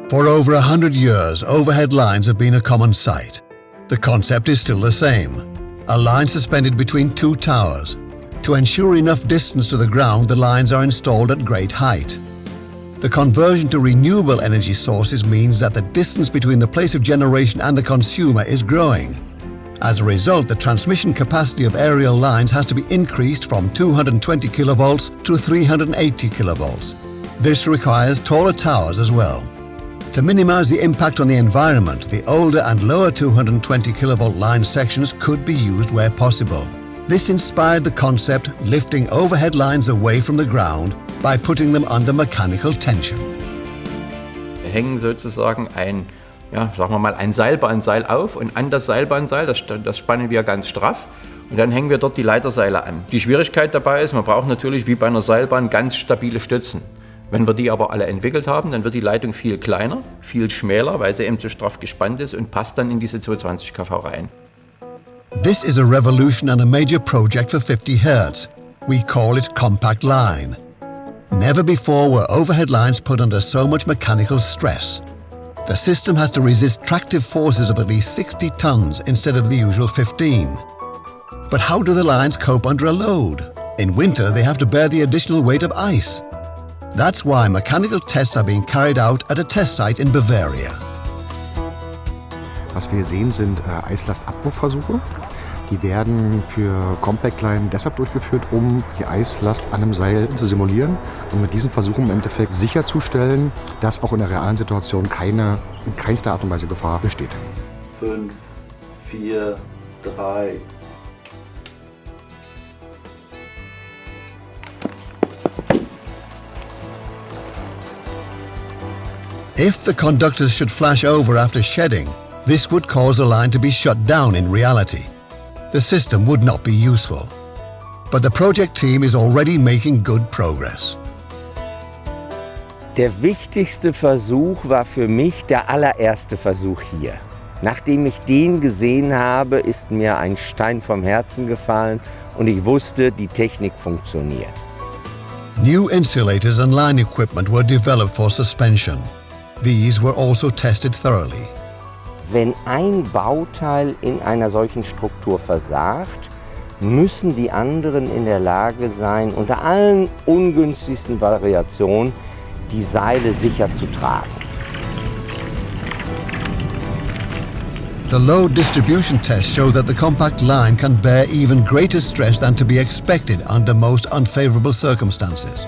For over 100 years, overhead lines have been a common sight. The concept is still the same. A line suspended between two towers. To ensure enough distance to the ground, the lines are installed at great height. The conversion to renewable energy sources means that the distance between the place of generation and the consumer is growing. As a result, the transmission capacity of aerial lines has to be increased from 220 kilovolts to 380 kilovolts. This requires taller towers as well. To minimize the impact on the environment, the older and lower 220 kilovolt line sections could be used where possible. This inspired the concept lifting overhead lines away from the ground by putting them under mechanical tension. Wir hängen sozusagen ein Seilbahnseil auf und an das Seilbahnseil, das spannen wir ganz straff und dann hängen wir dort die Leiterseile an. Die Schwierigkeit dabei ist, man braucht natürlich wie bei einer Seilbahn ganz stabile Stützen. Wenn wir die aber alle entwickelt haben, dann wird die Leitung viel kleiner, viel schmäler, weil sie eben so straff gespannt ist und passt dann in diese 220 kV rein. This is a revolution and a major project for 50 Hz. We call it compactLine. Never before were overhead lines put under so much mechanical stress. The system has to resist tractive forces of at least 60 tons instead of the usual 15. But how do the lines cope under a load? In winter, they have to bear the additional weight of ice. That's why mechanical tests are being carried out at a test site in Bavaria. Was wir sehen, sind Eislastabwurfversuche. Die werden für compactLine deshalb durchgeführt, um die Eislast an einem Seil zu simulieren und mit diesen Versuchen im Endeffekt sicherzustellen, dass auch in der realen Situation in keinster Art und Weise Gefahr besteht. 5, 4, 3. If the conductors should flash over after shedding, this would cause the line to be shut down in reality. The system would not be useful. But the project team is already making good progress. Der wichtigste Versuch war für mich der allererste Versuch hier. Nachdem ich den gesehen habe, ist mir ein Stein vom Herzen gefallen und ich wusste, die Technik funktioniert. New insulators and line equipment were developed for suspension. These were also tested thoroughly. Wenn ein Bauteil in einer solchen Struktur versagt, müssen die anderen in der Lage sein, unter allen ungünstigsten Variationen die Seile sicher zu tragen. The load distribution tests show that the compact line can bear even greater stress than to be expected under most unfavorable circumstances.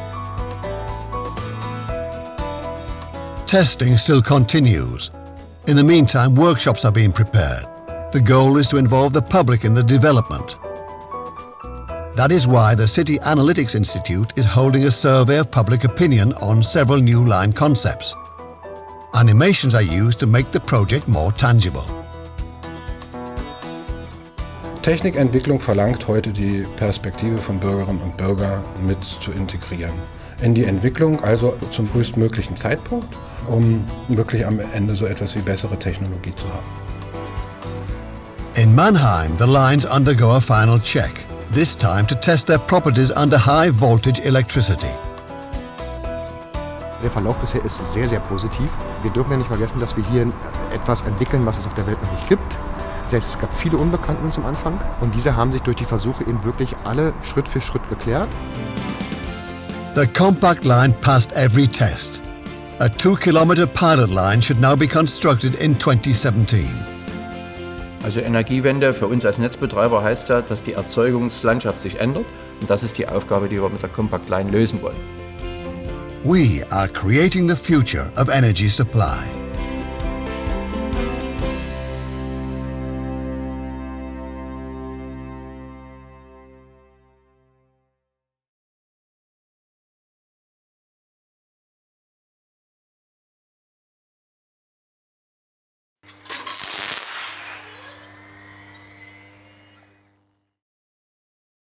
Testing still continues. In the meantime, workshops are being prepared. The goal is to involve the public in the development. That is why the City Analytics Institute is holding a survey of public opinion on several new line concepts. Animations are used to make the project more tangible. Technikentwicklung verlangt heute, die Perspektive von Bürgerinnen und Bürgern mit zu integrieren. In die Entwicklung, also zum frühestmöglichen Zeitpunkt, um wirklich am Ende so etwas wie bessere Technologie zu haben. In Mannheim, the lines undergo a final check, this time to test their properties under high voltage electricity. Der Verlauf bisher ist sehr, sehr positiv. Wir dürfen ja nicht vergessen, dass wir hier etwas entwickeln, was es auf der Welt noch nicht gibt. Das heißt, es gab viele Unbekannten zum Anfang und diese haben sich durch die Versuche eben wirklich alle Schritt für Schritt geklärt. The compact line passed every test. A 2-kilometer pilot line should now be constructed in 2017. Also Energiewende für uns als Netzbetreiber heißt ja, dass die Erzeugungslandschaft sich ändert und das ist die Aufgabe, die wir mit der compactLine lösen wollen. We are creating the future of energy supply.